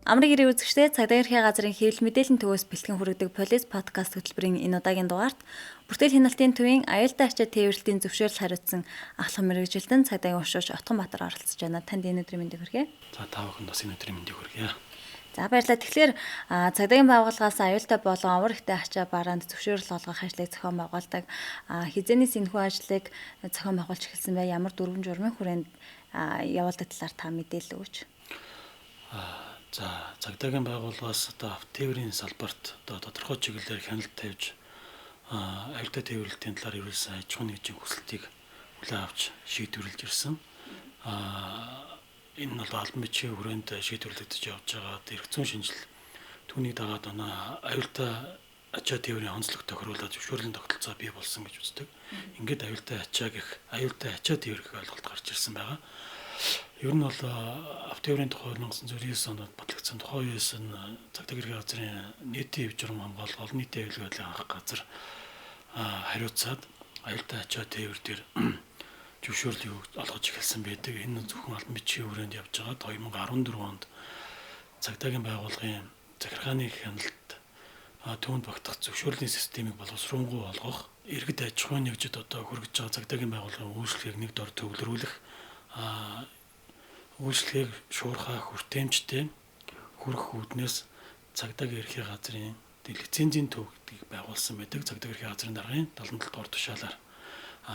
Амрын гэрээ үзэгчдээ цагдаа эрхийн газрын хэвлэл мэдээллийн төвөөс бэлтгэн хүргэдэг Полис подкаст хөтөлбөрийн энэ удаагийн дугаарт бүртгэл хяналтын төвийн аюултай ачаа тээвэрлэлийн зөвшөөрөл хариуцсан ахлах мэргэжилтэн цагдаагийн уршууч Отгонбаатар оролцож байна. Танд энэ өдрийн мэндийг хүргэе. За та бүхэнд бас энэ өдрийн мэндийг хүргэе. За баярлалаа. Тэгэхээр цагдаагийн байгууллагаас аюултай болон овор ихтэй ачаа бараанд зөвшөөрөл олгох ажлыг зохион байгуулдаг. Хизээнээс энэхүү ажлыг зохион байгуулж эхэлсэн бай. Ямар дүрмэн журмын хүрээнд явуулдаг талаар та мэдээлэл өгөөч. За цагдаагийн байгууллагаас одоо тээврийн салбарт одоо тодорхой чиглэлээр хяналт тавьж аюултай тээвэрлэлтийн талаар ерөөсөн аж ахуйн нэгжийн хүсэлтийг хүлээн авч шийдвэрлэж ирсэн. Энэ нь бол албан бичгийн хүрээнд шийдвэрлэгдэж явж байгаа эрх зүйн шинжил түүнийг дагаад аюултай ачаа тээврийн онцлог тохируулаад зөвшөөрлийн тогтолцоо бий болсон гэж үздэг. Ингээд аюултай ачаа тээврэх ойлголт гарч ирсэн байгаа. Ер нь бол автоеврийн тухай 1999 онд батлагдсан тухай үеэс нь цагдаа эрхийн газрын нийтийн хэв журам хамгаалах олон нийтийн аюулгүй байдлын анх газар хариуцаад аюултай ачаа тээвэр дээр зөвшөөрлийг олгож эхэлсэн байдаг. Энэ зөвхөн албан бичгийн хүрээнд явж байгаад 2014 онд цагдаагийн байгууллагын захиргааны хяналт түүнд багтах зөвшөөрлийн системийг боловсруулангуй болгох, иргэд аж ахуйн нэгжид одоо хүргэж байгаа цагдаагийн байгууллагын үйлчлэгийг нэг дор төвлөрүүлэх, үйлчлэгийг шуурхай хүртээмжтэй хүрэх үүднээс цагдаагийн эрхийн газрын лицензийн төв гэдгийг байгуулсан байдаг. Цагдаагийн эрхийн газрын даргын 77 дугаар тушаалаар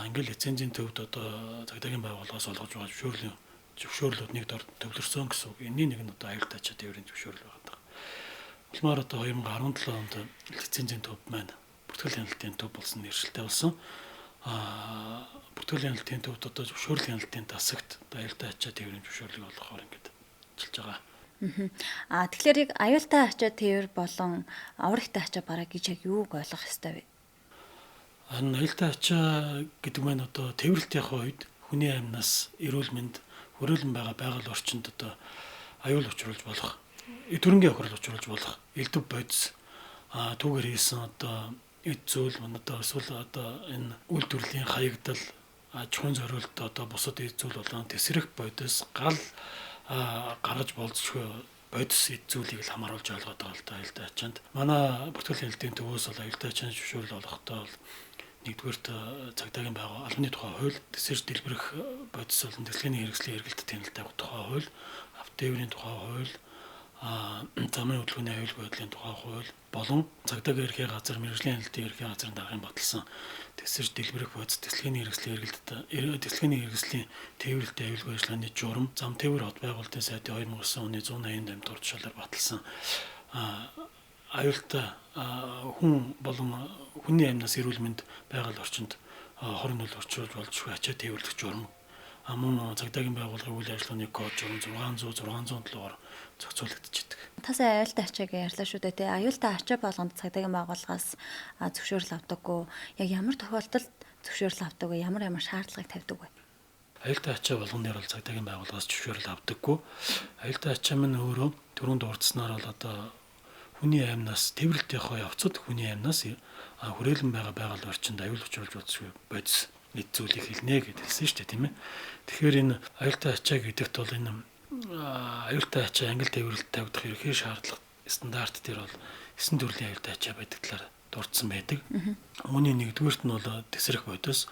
ингээд лицензийн төвд одоо цагдаагийн байгууллагаас олгож байгаа зөвшөөрлүүднийг дор төвлөрсөн гэсэн үг. Энэний нэг нь одоо аюултай ачаа тээврийн зөвшөөрөл байгаа. Улмаар одоо 2017 онд лицензийн төв маань бүртгэл хяналтын төв болсон нэршилтэй болсон. Бүртгэл хяналтын төвд одоо зөвшөөрөл хяналтын тасагт аюултай ачаа тээврийн зөвшөөрлийг олгохоор ингээд ажиллаж байгаа. Тэгэхээр яг аюултай ачаа тээвэр болон овор ихтэй ачаа бараа гэж яг юуг ойлгох ёстой вэ? Аюултай ачаа гэдэг нь одоо тээвэрлэлтийн үед хүний амьнаас эрүүл мэнд хүрээлэн байгаа байгаль орчинд одоо аюул учруулж болох, төрөнгийн охирол учруулж болох элдв бодис түүгээр хийсэн одоо эд зүйл одоо эсвэл одоо энэ үйлдвэрлэлийн хаягдал аж ахуйн зориулалт одоо бусад эд зүйл болон тесрэх бодис гал гаргаж болцсохгүй бодис эд зүйлийг л хамааруулж ойлгоод байгаа л да аюултай ачаанд. Манай бүртгэл хяналтын төвөөс бол аюултай ачааны зөвшөөрөл олохдоо бол нэгдүгээрт цагдаагийн байгууллага албаны тухай хууль, тесрэж дэлбэрэх бодис болон тэсгэний хэрэгслийн эргэлтэд хяналттай тухай хууль, автоеврийн тухай хууль, замын хөдөлгөөний аюулгүй байдлын тухай хууль болон цагдаагийн эрхийн газар, мэргэжлийн хяналтын эрхийн газрын даргын баталсан тесрэж дэлбэрэх бодис, тэсгэний хэрэгслийн эргэлтэд тэсгэний хэрэгслийн тээвэрлэлт аюулгүй ажиллагааны журам, зам тээвэр хот байгуулалтын сайдын 2009 оны 188 дугаар тушаалаар баталсан аюултай хүн болон хүний амьнаас эрүүл мэнд байгаль орчинд хорин нөл орчуулж болж ачаа тээвэрлэх журам мөн цагдаагийн байгууллагын үйл ажиллагааны код журам 600-607-оор зохицуулагдчихэдэг. Тасаа аюултай ачаагийн ярьлаа шүү дээ. Аюултай ачаа болгонд цагдаагийн байгууллагаас зөвшөөрөл авдаггүй. Яг ямар тохиолдолд зөвшөөрөл авдаг вэ? Ямар шаардлагыг тавьдаг вэ? Аюултай ачаа болгоноор бол цагдаагийн байгууллагаас зөвшөөрөл авдаггүй. Аюултай ачаа минь өөрөө түрүүнд дурдсанаар бол одоо хүний амьнаас тээвэрлэлтийн явцад хүний амьнаас хүрээлэн байгаа байгаль орчинд аюул учруулж болзошгүй бодис эд зүйлийг хэлнэ гэж хэлсэн шүү дээ, тийм ээ. Тэгэхээр энэ аюултай ачаа гэдэгт бол энэ аюултай ачаа англи тээвэрлэлт тавьдах ерхий шаардлага стандарт дээр бол 9 төрлийн аюултай ачаа байдаг талаар дурдсан байдаг. Үүний нэгдүгээрт нь бол тесрэх бодис,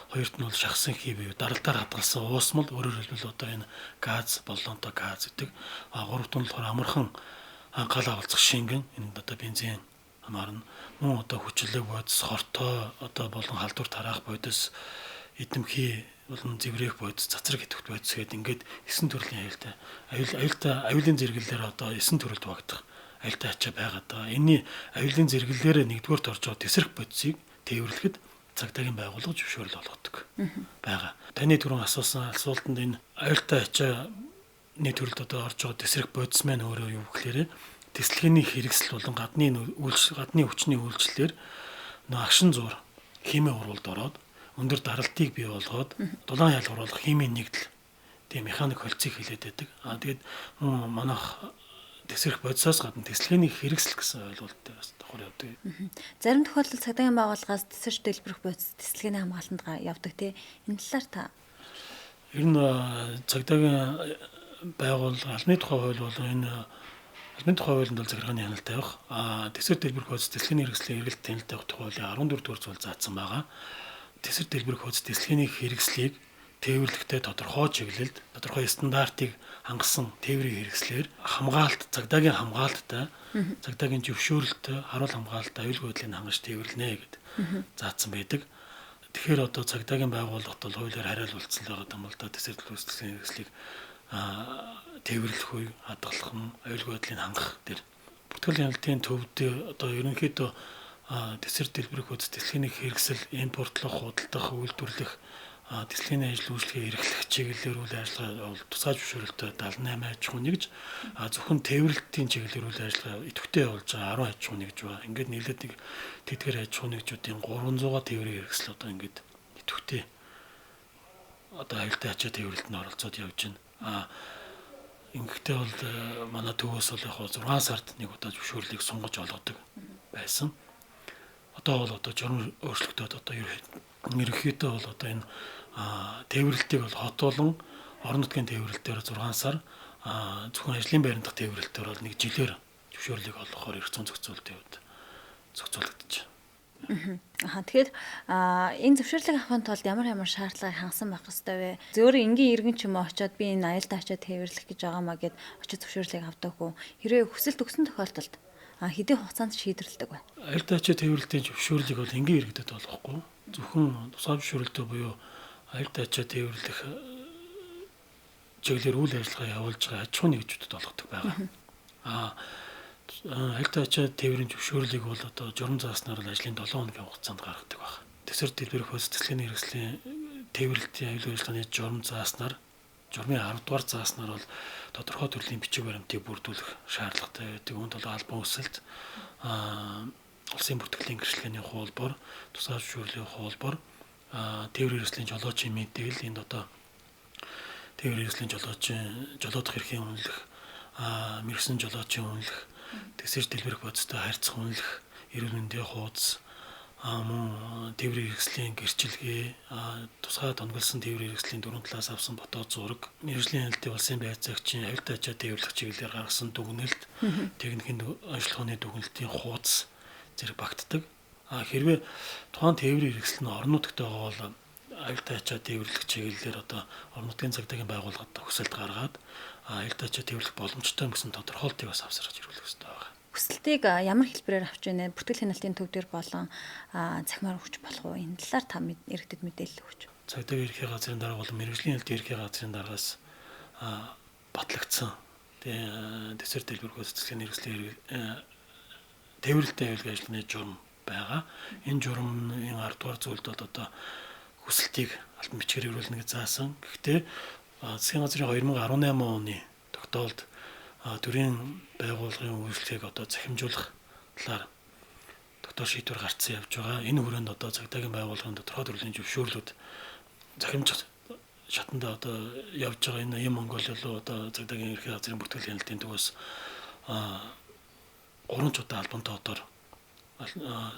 хоёрт нь бол шахсан хий буюу даралтаар хадгалсан уусмал, өөрөөр хэлбэл одоо энэ газ, боллонтой газ гэдэг. Гуравт нь болохоор амархан гал авалцах шингэн, энэ одоо бензин хамаарна. Мөн одоо хүчлэг бодис, хортой одоо болон халдвар тараах бодис, эдэмхий болон зэврэх бодис, цацраг идэвхт бодис гэдэг ингээд 9 төрлийн аюулын зэрэглэлээр одоо 9 төрөлд багтах аюултай ачаа байгаад байгаа. Энэний аюулын зэрэглэлээр нэгдүгээрт орж байгаа тесрэх бодисыг тээвэрлэхэд цагдаагийн байгууллага зөвшөөрөл олгодог байгаа. Таны түрүүн асуусан асуултанд энэ аюултай ачааны төрөлд одоо орж байгаа тесрэх бодис маань өөрөө юу гэхээр тэсэлгээний хэрэгсэл болон гадны хүчний үйлчлэлээр агшин зуур химийн урвалд ороод өндөр даралтыг бий болгоод дулаан ял оруулах химийн нэгдэл тийм механик холцыг хилээд байдаг. Тэгээд манайх тесрэх бодисоос гадна тэсэлгээний хэрэгсэл гэсэн ойлголттой бас давхар явдаг. Зарим тохиолдолд цагдаагийн байгууллагаас тесэрч дэлбэрэх бодис тэсэлгээний хамгаалалтанд явдаг тий. Энэ талаар та ер нь цагдаагийн байгууллага албаны тухай хууль бол энэ Албаны тухай хуулинд бол захиргааны хяналттай байх. Тэсвэр дэлбэрэх хуудас дэлхийн хэрэгслийн эргэлт танилтай байх тухай хуулийн 14 дугаар зүйл заасан байгаа. Тэсвэр дэлбэрэх хуудас дэлхийн хэрэгслийг тээвэрлэхдээ тодорхой чиглэлд, тодорхой стандартыг хангасан тээврийн хэрэгслэр хамгаалт, цагдаагийн хамгаалттай, цагдаагийн зөвшөөрөлтөй, харуул хамгаалалттай аюулгүй байдлыг хангаж тээвэрлэнэ гэд заасан байдаг. Тэгэхээр одоо цагдаагийн байгууллагт бол хуулиар хариалуулсан л байгаа юм л да. Тэсвэр дэлбэрэх хэрэгслийг тээвэрлэх үе, хадгалах нь, аюулгүй байдлыг хангах дээр бүртгэл хяналтын төвд одоо ерөнхийдөө тэсвэр дэлбэрэх хуудас дэлхийн хэрэгсэл, импортлох, худалдах, үйлдвэрлэх, дэлхийн ажил үйлчлэгээ эрхлэх чиглэлээр үйл ажиллагаа бол тусгай зөвшөөрөлтөй 78 аж ахуй нэгж, зөвхөн тээвэрлэлтийн чиглэлээр үйл ажиллагаа идэвхтэй явуулж байгаа 10 аж ахуй нэгж ба. Ингээд нийлээд нэг тэтгэр аж ахуй нэгжүүдийн 300-аа тээврийн хэрэгсэл одоо ингээд идэвхтэй одоо аюултай ачаа тээвэрлэлд нь оролцоод явж байна. Ингэхдээ бол манай төвөөс бол яг 6 сард нэг удаа зөвшөөрлийг сунгаж олгодог байсан. Одоо бол журам өөрчлөгдөд одоо ерөнхийдөө бол одоо энэ тээвэрлэлтийг бол хот болон орон нутгийн тээвэрлэлтээр 6 сар, зөвхөн ажлын байрны дахь тээвэрлэлтээр бол 1 жилээр зөвшөөрлийг олгохоор эрх зүйн зохицуулагдаж байна. Тэгэхээр энэ зөвшөөрлийг авахын тулд ямар шаардлагыг хангасан байх ёстой вэ? Зөөр энгийн иргэн ч юм уу очиод би энэ аюултай ачаа тээвэрлэх гэж байгаамаа гэд очиж зөвшөөрлийг авдаг уу? Хэрвээ хүсэлт өгсөн тохиолдолд хэдийн хугацаанд шийдвэрлэдэг вэ? Аюултай ачаа тээвэрлэлийн зөвшөөрлийг бол энгийн иргэдэд олгохгүй. Зөвхөн тусгай зөвшөөрлөлтөө буюу аюултай ачаа тээвэрлэх чиглэлээр үйл ажиллагаа явуулж байгаа аж ахуйн нэгжүүдэд олгодог байгаа. Аюултай ачаа тээврийн зөвшөөрлийг бол одоо журам зааснаар л ажлын 7 хоногийн хугацаанд гаргадаг байна. Тэсвэр дэлбэрэх хуудас дэлхийн хэрэгслийн тээвэрлэлтийн аюулгүй ажиллагааны журам зааснаар, журмын 10 дугаар зааснаар бол тодорхой төрлийн бичиг баримтыг бүрдүүлэх шаардлагатай байдаг. Үүнд бол албан ёсолт, улсын бүртгэлийн гэрчлэгээний хуулбар, тусгай зөвшөөрлийн хуулбар, тээврийн хэрэгслийн жолоочийн мэдээлэл, энд одоо тээврийн хэрэгслийн жолоодох эрхийн үнэлэх, мэргэсэн жолоочийн үнэлэх, тэсвэр дэлбэрэх хуудастай харьцах үнэлэх, эрүүл мэндийн хуудас, мөн тээврийн хэрэгслийн гэрчлэгээ, тусгай тонголсон тээврийн хэрэгслийн 4 талаас авсан фото зураг, мэргэжлийн хяналтын улсын байцаагчийн аюултай ачаа тээвэрлэх чиглэлээр гаргасан дүгнэлт, техникийн онцлогооны дүгнэлтийн хуудас зэрэг багтдаг. Хэрвээ тухайн тээврийн хэрэгсэл нь орон нутагт байгаа бол аюултай ачаа тээвэрлэх чиглэлээр одоо орон нутгийн цагдаагийн байгууллагад хүсэлт гаргаад аюултай ачаа тээвэрлэх боломжтой гэсэн тодорхойлтыг бас авсарч ирүүлэх хэрэгтэй байна. Хүсэлтийг ямар хэлбэрээр авч ийнэ? Бүртгэл хяналтын төв дээр болон цахимаар өгч болох уу? Энэ талаар та иргэдэд мэдээлэл өгч. Цагдаагийн ерхий газрын дарга болон мэргэжлийн хяналтын ерхий газрын даргаас батлагдсан тэсвэр дэлбэрэх хуудас дэлхийн хэрэгслийн тээвэрлэлтэй аюулгүй ажиллагааны журам байгаа. Энэ журмын 10 дугаар зүйлд бол одоо хүсэлтийг албан бичгээр ирүүлнэ гэж заасан. Гэхдээ засгийн газрын 2018 оны тогтоолд төрийн байгууллагын үйлчлэгийг одоо захимжуулах талаар тогтоол шийдвэр гарцсан явж байгаа. Энэ хүрээнд одоо цагдаагийн байгууллагын тодорхой төрлийн зөвшөөрлүүд захимжих шатанда одоо явж байгаа. Энэ Монголио одоо цагдаагийн ерхий газрын бүртгэл хяналтын төвөөс 3 удаа албантай одоор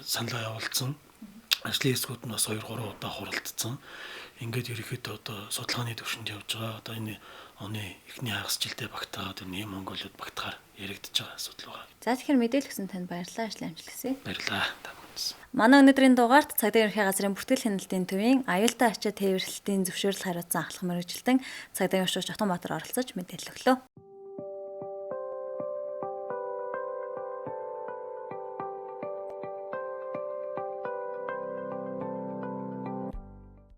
саналаа явуулсан. Ажлын хэсгүүд нь бас 2-3 удаа хуралдсан. Ингээд ерөнхийдөө одоо судалгааны төвшөнд явж байгаа. Одоо энэ оны эхний хагас жилдээ багтаагаад энэ Монголиуд багтахаар яригдж байгаа асуудал байна. За тэгэхээр мэдээлэл өгсөн танд баярлалаа. Ажил амжилт хүсье. Баярлалаа. Та бүхэнд. Манай өнөөдрийн дугаарт цагдаагийн ерхий газрын бүртгэл хяналтын төвийн аюултай ачаа тээвэрлэлтийн зөвшөөрөл хариуцсан ахлах мэргэжилтэн цагдаагийн орчууч Отгонбаатар оролцож мэдээлэл өглөө.